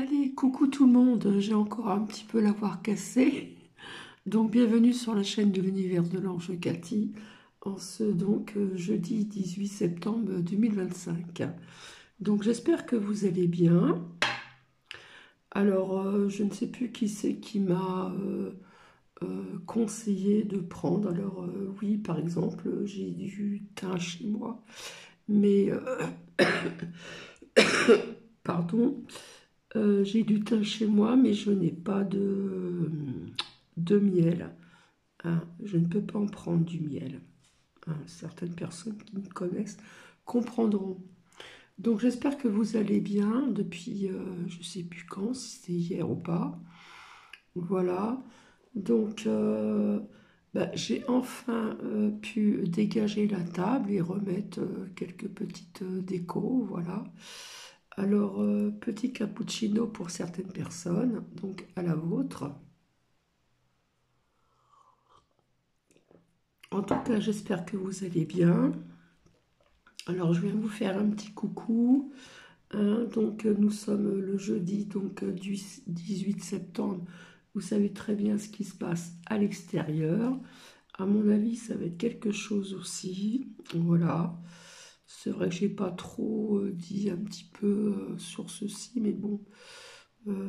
Allez, coucou tout le monde, j'ai encore un petit peu la voix cassée. Donc bienvenue sur la chaîne de l'univers de l'ange Cathy, en ce jeudi 18 septembre 2025. Donc j'espère que vous allez bien. Alors je ne sais plus qui c'est qui m'a conseillé de prendre. Alors oui, par exemple, j'ai du thym chez moi, mais pardon. J'ai du thym chez moi, mais je n'ai pas de miel. Hein. Je ne peux pas en prendre du miel. Hein. Certaines personnes qui me connaissent comprendront. Donc j'espère que vous allez bien depuis, je ne sais plus quand, si c'était hier ou pas. Voilà. Donc j'ai enfin pu dégager la table et remettre quelques petites décos. Voilà. Alors, petit cappuccino pour certaines personnes, donc à la vôtre. En tout cas, j'espère que vous allez bien. Alors, je viens vous faire un petit coucou. Hein. Donc, nous sommes le jeudi du 18 septembre. Vous savez très bien ce qui se passe à l'extérieur. À mon avis, ça va être quelque chose aussi. Voilà. C'est vrai que j'ai pas trop dit un petit peu sur ceci, mais bon,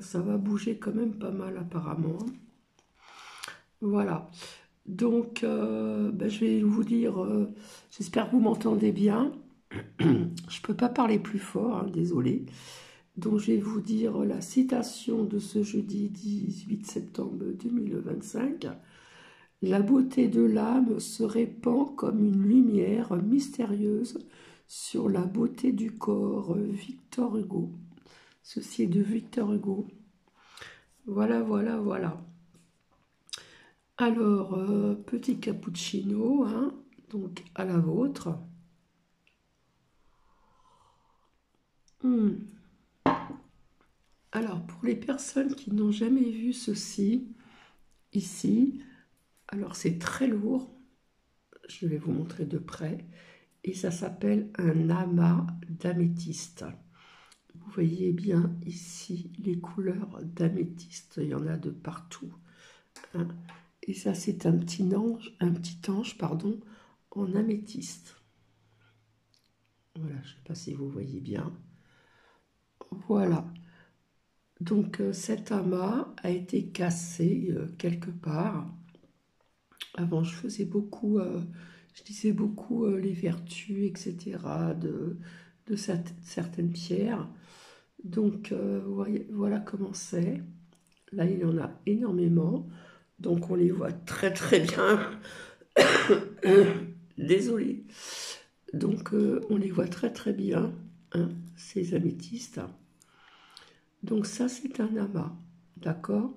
ça va bouger quand même pas mal apparemment. Voilà. Donc, je vais vous dire, j'espère que vous m'entendez bien. Je ne peux pas parler plus fort, hein, désolé. Donc, je vais vous dire la citation de ce jeudi 18 septembre 2025. La beauté de l'âme se répand comme une lumière mystérieuse sur la beauté du corps. Victor Hugo. Ceci est de Victor Hugo. Voilà, voilà, voilà. Alors, petit cappuccino, hein, donc à la vôtre. Alors, pour les personnes qui n'ont jamais vu ceci, ici, alors c'est très lourd, je vais vous montrer de près, et ça s'appelle un amas d'améthyste. Vous voyez bien ici les couleurs d'améthyste, il y en a de partout. Hein. Et ça, c'est un petit ange, pardon, en améthyste. Voilà, je ne sais pas si vous voyez bien. Voilà. Donc cet amas a été cassé quelque part. Avant, je lisais beaucoup les vertus, etc. de certaines pierres. Donc voilà comment c'est. Là, il y en a énormément. Donc on les voit très très bien. Désolée. Donc on les voit très très bien, hein, ces améthystes. Donc ça, c'est un amas, d'accord.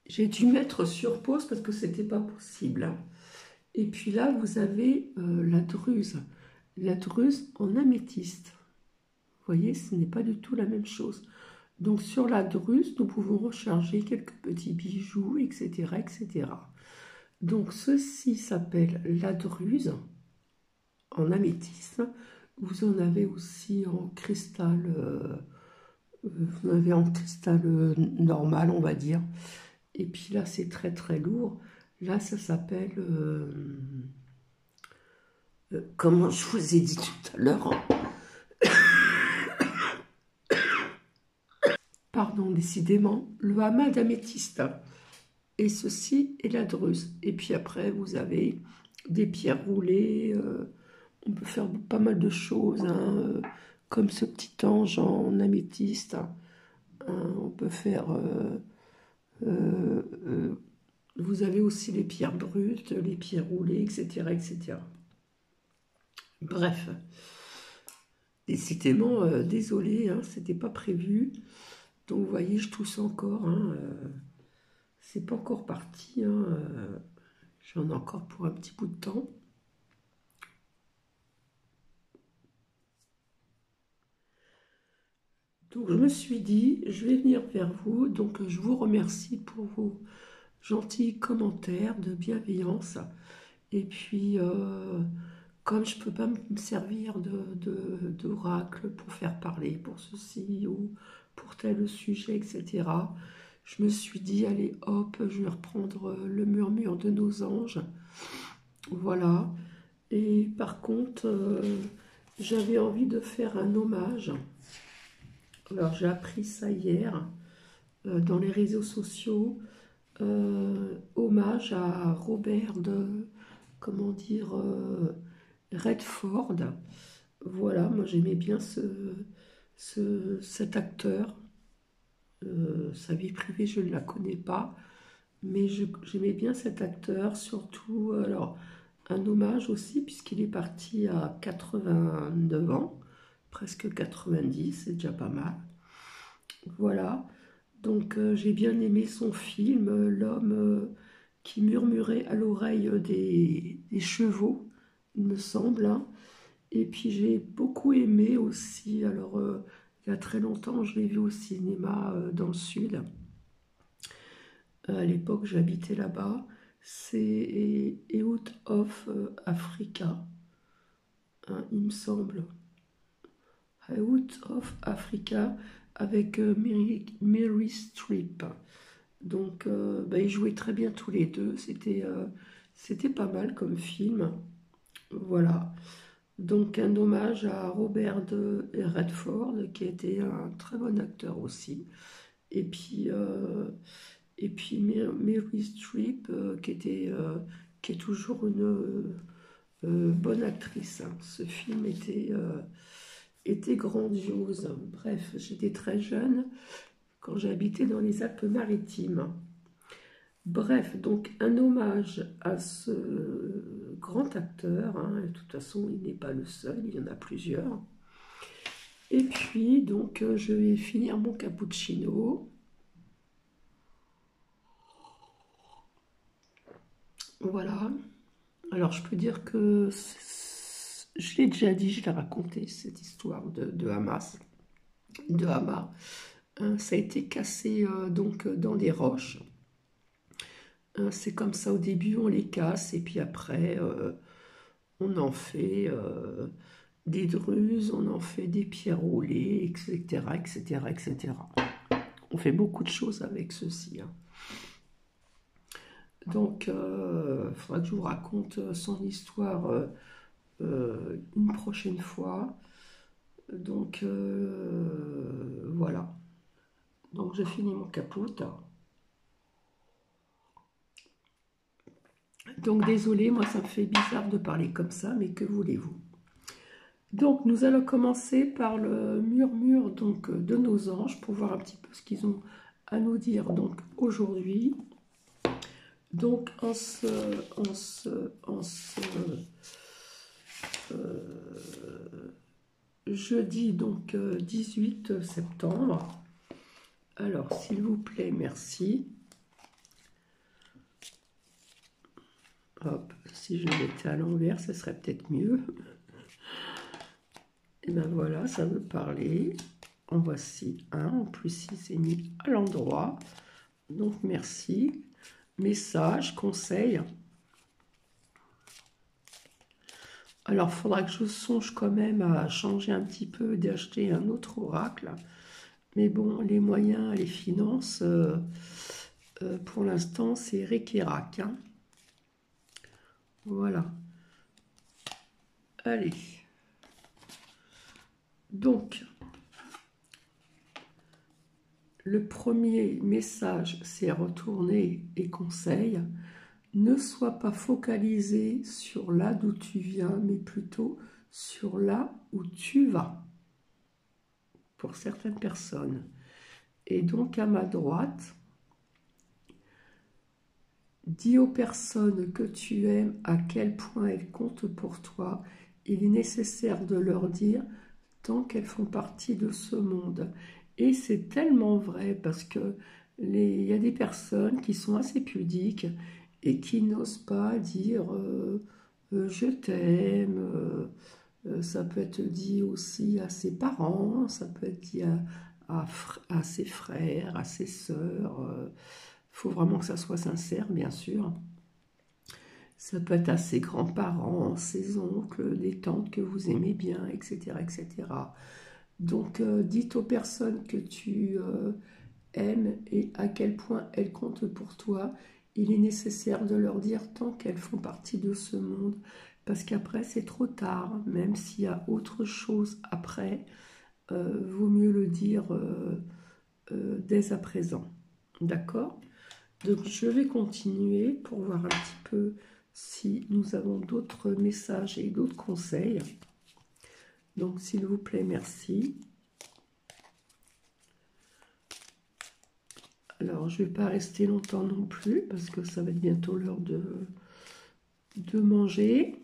J'ai dû mettre sur pause parce que c'était pas possible. Hein. Et puis là, vous avez la druse en améthyste. Vous voyez, ce n'est pas du tout la même chose. Donc sur la druse, nous pouvons recharger quelques petits bijoux, etc., etc. Donc ceci s'appelle la druse en améthyste. Vous en avez aussi en cristal, vous en avez en cristal normal, on va dire. Et puis là, c'est très très lourd. Là, ça s'appelle, comment je vous ai dit tout à l'heure, hein. Pardon, décidément, le amas d'améthyste. Et ceci est la druse. Et puis après, vous avez des pierres roulées. On peut faire pas mal de choses, hein, comme ce petit ange en améthyste. Hein, on peut faire... vous avez aussi les pierres brutes, les pierres roulées, etc. etc. Bref, décidément, désolé, hein, c'était pas prévu. Donc vous voyez, je tousse encore. Hein, c'est pas encore parti. Hein, j'en ai encore pour un petit bout de temps. Donc je me suis dit, je vais venir vers vous. Donc je vous remercie pour vos gentils commentaires de bienveillance. Et puis comme je ne peux pas me servir d'oracle pour faire parler pour ceci ou pour tel sujet, etc., je me suis dit, allez hop, je vais reprendre le murmure de nos anges. Voilà. Et par contre, j'avais envie de faire un hommage. Alors j'ai appris ça hier dans les réseaux sociaux. Hommage à Robert de, comment dire, Redford. Voilà, moi j'aimais bien cet acteur. Sa vie privée, je ne la connais pas, mais j'aimais bien cet acteur, surtout, alors, un hommage aussi, puisqu'il est parti à 89 ans, presque 90, c'est déjà pas mal. Voilà, donc j'ai bien aimé son film, L'homme qui murmurait à l'oreille des chevaux, il me semble, hein. Et puis j'ai beaucoup aimé aussi, alors il y a très longtemps, je l'ai vu au cinéma dans le sud. À l'époque, j'habitais là-bas. C'est Out of Africa, hein, il me semble. Out of Africa avec Mary Streep. Donc, bah, ils jouaient très bien tous les deux. C'était pas mal comme film. Voilà. Donc, un hommage à Robert de Redford, qui était un très bon acteur aussi. Et puis, Mary Streep, qui est toujours une bonne actrice, hein. Ce film était grandiose. Bref, j'étais très jeune quand j'habitais dans les Alpes-Maritimes. Bref, donc un hommage à ce grand acteur, hein. De toute façon, il n'est pas le seul, il y en a plusieurs. Et puis, donc, je vais finir mon cappuccino. Voilà. Alors, je peux dire que je l'ai déjà dit, je l'ai raconté, cette histoire de Hamas, de Hama. Hein, ça a été cassé donc dans des roches. Hein, c'est comme ça, au début, on les casse, et puis après, on en fait des druses, on en fait des pierres roulées, etc., etc., etc. On fait beaucoup de choses avec ceci, hein. Donc, il faudra que je vous raconte son histoire une prochaine fois. Donc, voilà. Donc, je finis mon capote. Donc, désolé, moi, ça me fait bizarre de parler comme ça, mais que voulez-vous? Donc, nous allons commencer par le murmure donc, de nos anges pour voir un petit peu ce qu'ils ont à nous dire donc aujourd'hui. Donc, en ce jeudi donc 18 septembre. Alors, s'il vous plaît, merci. Hop, si je mettais à l'envers, ce serait peut-être mieux. Et bien voilà, ça veut parler. En voici un. En plus, il s'est mis à l'endroit. Donc, merci. Message, conseil. Alors, il faudra que je songe quand même à changer un petit peu, d'acheter un autre oracle. Mais bon, les moyens, les finances, pour l'instant, c'est Rekirak, hein. Voilà. Allez. Donc, le premier message, c'est retourner et conseil. Ne sois pas focalisé sur là d'où tu viens, mais plutôt sur là où tu vas, pour certaines personnes. Et donc, à ma droite, dis aux personnes que tu aimes à quel point elles comptent pour toi. Il est nécessaire de leur dire tant qu'elles font partie de ce monde. Et c'est tellement vrai parce que il y a des personnes qui sont assez pudiques et qui n'osent pas dire je t'aime. Ça peut être dit aussi à ses parents, ça peut être dit à ses frères, à ses sœurs. Il faut vraiment que ça soit sincère, bien sûr. Ça peut être à ses grands-parents, ses oncles, des tantes que vous aimez bien, etc. etc. Donc, dites aux personnes que tu aimes et à quel point elles comptent pour toi. Il est nécessaire de leur dire tant qu'elles font partie de ce monde, parce qu'après c'est trop tard, même s'il y a autre chose après, vaut mieux le dire dès à présent. D'accord? Donc je vais continuer pour voir un petit peu si nous avons d'autres messages et d'autres conseils. Donc s'il vous plaît, merci. Alors, je ne vais pas rester longtemps non plus, parce que ça va être bientôt l'heure de manger.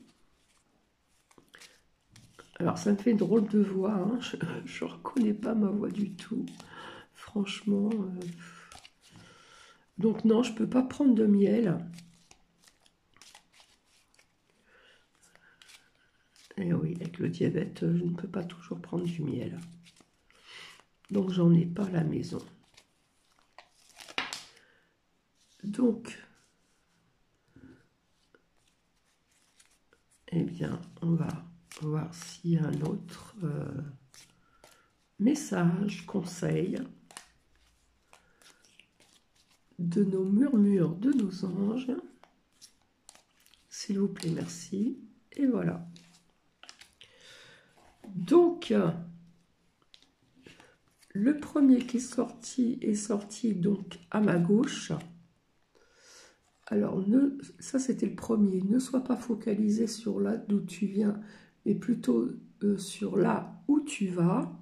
Alors, ça me fait une drôle de voix, hein. Je ne reconnais pas ma voix du tout, franchement. Donc non, je ne peux pas prendre de miel. Et oui, avec le diabète, je ne peux pas toujours prendre du miel. Donc, j'en ai pas à la maison. Donc, eh bien, on va voir s'il y a un autre message, conseil de nos murmures de nos anges. S'il vous plaît, merci. Et voilà. Donc, le premier qui est sorti donc à ma gauche. Alors, ça c'était le premier. Ne sois pas focalisé sur là d'où tu viens, mais plutôt sur là où tu vas.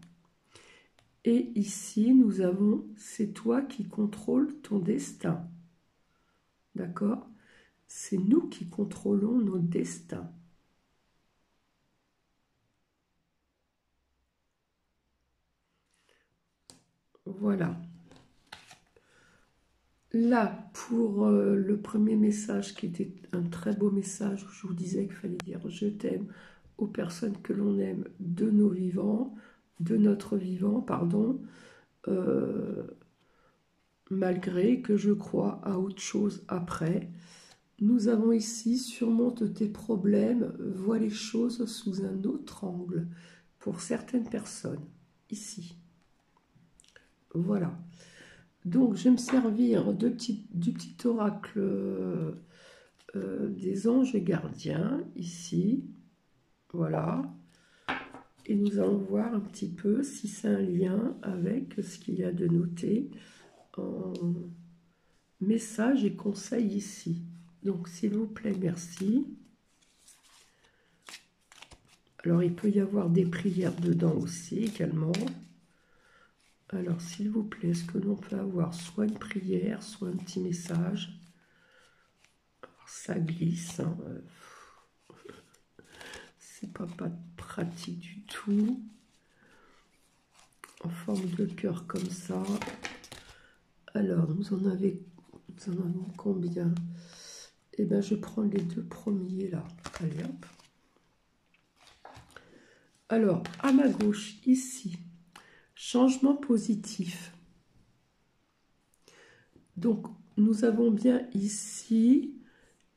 Et ici, nous avons, c'est toi qui contrôles ton destin. D'accord? C'est nous qui contrôlons nos destins. Voilà. Là, pour le premier message, qui était un très beau message, où je vous disais qu'il fallait dire « Je t'aime » aux personnes que l'on aime de nos vivants, de notre vivant, pardon, malgré que je crois à autre chose après. Nous avons ici « Surmonte tes problèmes, vois les choses sous un autre angle » pour certaines personnes, ici. Voilà. Donc, je vais me servir du petit oracle des anges gardiens, ici. Voilà. Et nous allons voir un petit peu si c'est un lien avec ce qu'il y a de noté en message et conseil ici. Donc, s'il vous plaît, merci. Alors, il peut y avoir des prières dedans aussi, également. Alors, s'il vous plaît, est-ce que l'on peut avoir soit une prière, soit un petit message? Alors, ça glisse, hein. C'est pas pratique du tout. En forme de cœur comme ça. Alors, nous en avons combien? Eh bien, je prends les deux premiers là. Allez, hop. Alors, à ma gauche, ici, changement positif. Donc, nous avons bien ici,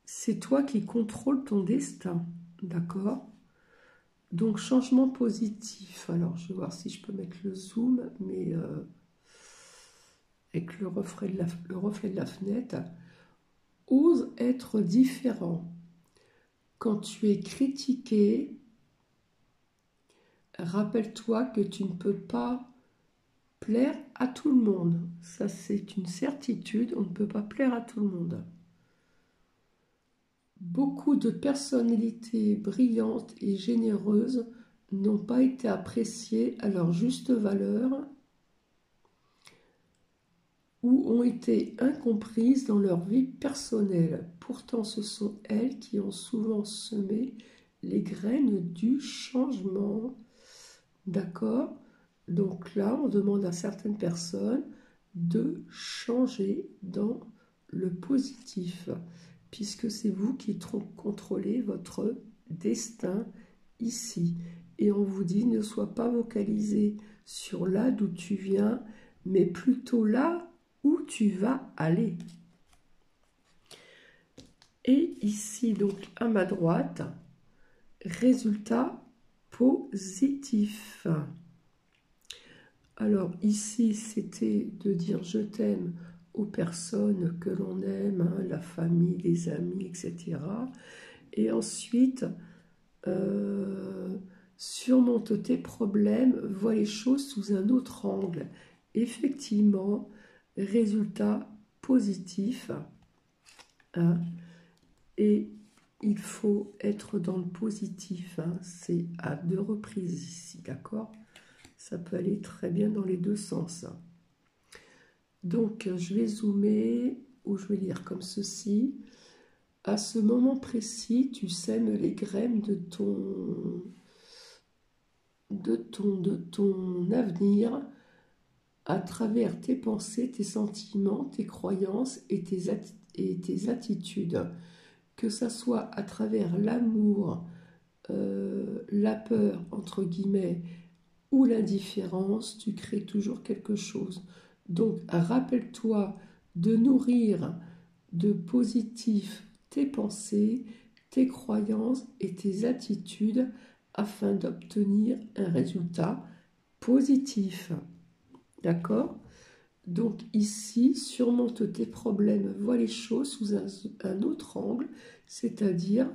c'est toi qui contrôles ton destin. D'accord? Donc, changement positif. Alors, je vais voir si je peux mettre le zoom, mais avec le reflet de la fenêtre. Ose être différent. Quand tu es critiqué, rappelle-toi que tu ne peux pas plaire à tout le monde. Ça, c'est une certitude, on ne peut pas plaire à tout le monde. Beaucoup de personnalités brillantes et généreuses n'ont pas été appréciées à leur juste valeur ou ont été incomprises dans leur vie personnelle. Pourtant, ce sont elles qui ont souvent semé les graines du changement. D'accord? Donc là, on demande à certaines personnes de changer dans le positif, puisque c'est vous qui contrôlez votre destin ici. Et on vous dit, ne sois pas focalisé sur là d'où tu viens, mais plutôt là où tu vas aller. Et ici, donc, à ma droite, résultat positif. Alors, ici, c'était de dire je t'aime aux personnes que l'on aime, hein, la famille, les amis, etc. Et ensuite, surmonte tes problèmes, vois les choses sous un autre angle. Effectivement, résultat positif. Hein, et il faut être dans le positif. Hein, c'est à 2 reprises ici, d'accord? Ça peut aller très bien dans les 2 sens. Donc, je vais zoomer, ou je vais lire comme ceci. À ce moment précis, tu sèmes les graines de ton avenir à travers tes pensées, tes sentiments, tes croyances et tes attitudes. Que ça soit à travers l'amour, la peur, entre guillemets, ou l'indifférence, tu crées toujours quelque chose. Donc, rappelle-toi de nourrir de positif tes pensées, tes croyances et tes attitudes afin d'obtenir un résultat positif. D'accord? Donc ici, surmonte tes problèmes, vois les choses sous un autre angle, c'est-à-dire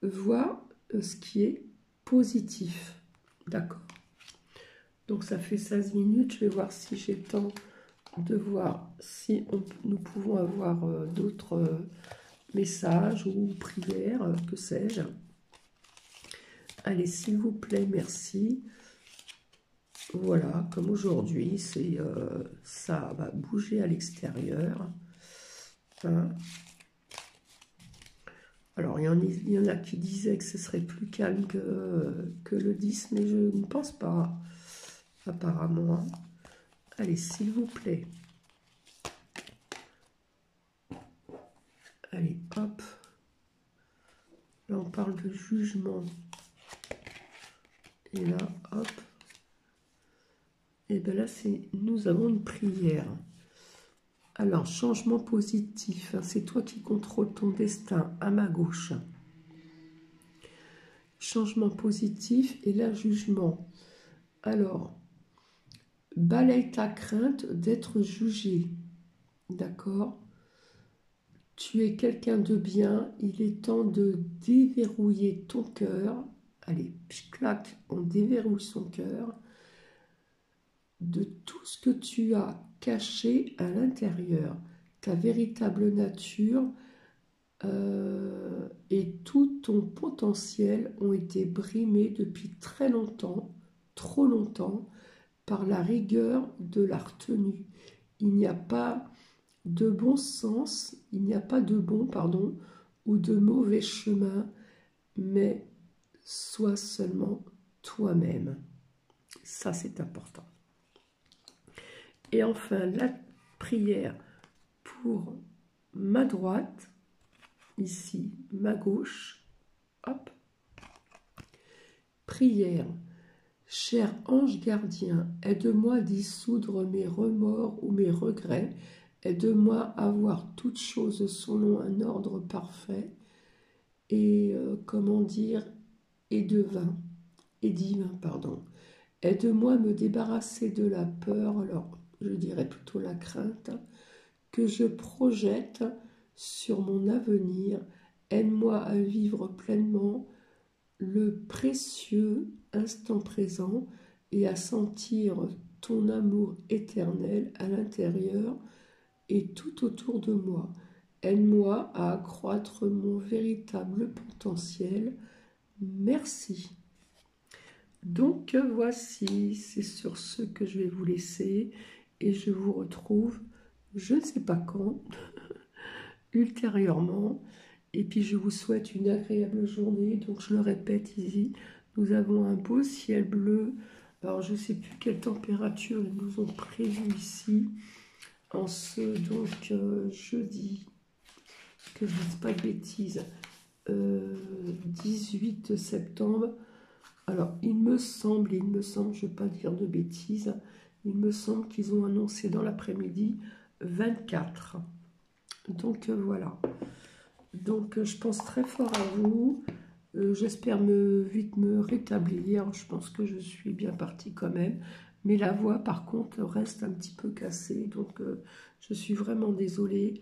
vois ce qui est positif. D'accord? Donc ça fait 16 minutes, je vais voir si j'ai le temps de voir si nous pouvons avoir d'autres messages ou prières, que sais-je. Allez, s'il vous plaît, merci. Voilà, comme aujourd'hui, ça va bouger à l'extérieur. Hein. Alors, il y en a qui disaient que ce serait plus calme que le 10, mais je ne pense pas, apparemment. Allez, s'il vous plaît. Allez, hop. Là, on parle de jugement. Et là, hop. Et bien là, nous avons une prière. Alors, changement positif. C'est toi qui contrôles ton destin, à ma gauche. Changement positif et là, jugement. Alors, balaye ta crainte d'être jugé. D'accord? Tu es quelqu'un de bien. Il est temps de déverrouiller ton cœur. Allez, clac, on déverrouille son cœur. De tout ce que tu as caché à l'intérieur, ta véritable nature et tout ton potentiel ont été brimés depuis très longtemps, trop longtemps, par la rigueur de la retenue. Il n'y a pas de bon sens, il n'y a pas de bon, pardon, ou de mauvais chemin, mais sois seulement toi-même. Ça, c'est important. Et enfin, la prière pour ma droite, ici, ma gauche, hop. Prière. Cher ange gardien, aide-moi à dissoudre mes remords ou mes regrets. Aide-moi à voir toutes choses selon un ordre parfait et, comment dire, et divin, pardon. Aide-moi à me débarrasser de la peur, alors je dirais plutôt la crainte, que je projette sur mon avenir. Aide-moi à vivre pleinement le précieux instant présent et à sentir ton amour éternel à l'intérieur et tout autour de moi. Aide-moi à accroître mon véritable potentiel. Merci. Donc voici, c'est sur ce que je vais vous laisser et je vous retrouve, je ne sais pas quand, ultérieurement. Et puis je vous souhaite une agréable journée. Donc je le répète ici, nous avons un beau ciel bleu. Alors je ne sais plus quelle température ils nous ont prévu ici en ce jeudi, que je ne dise pas de bêtises, 18 septembre. Alors, il me semble, je ne vais pas dire de bêtises, il me semble qu'ils ont annoncé dans l'après-midi 24. Donc, voilà. Donc, je pense très fort à vous. J'espère vite me rétablir. Je pense que je suis bien partie quand même. Mais la voix, par contre, reste un petit peu cassée. Donc, je suis vraiment désolée.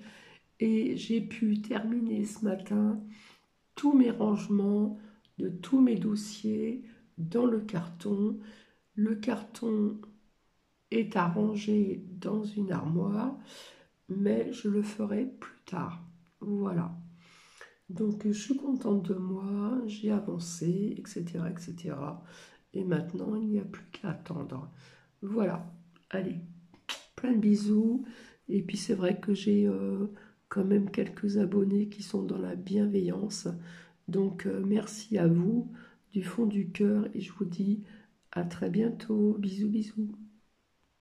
Et j'ai pu terminer ce matin tous mes rangements de tous mes dossiers dans le carton. Le carton est à ranger dans une armoire, mais je le ferai plus tard. Voilà. Donc je suis contente de moi, j'ai avancé, etc., etc. Et maintenant, il n'y a plus qu'à attendre. Voilà. Allez, plein de bisous. Et puis c'est vrai que j'ai quand même quelques abonnés qui sont dans la bienveillance. Donc merci à vous du fond du cœur et je vous dis à très bientôt. Bisous, bisous.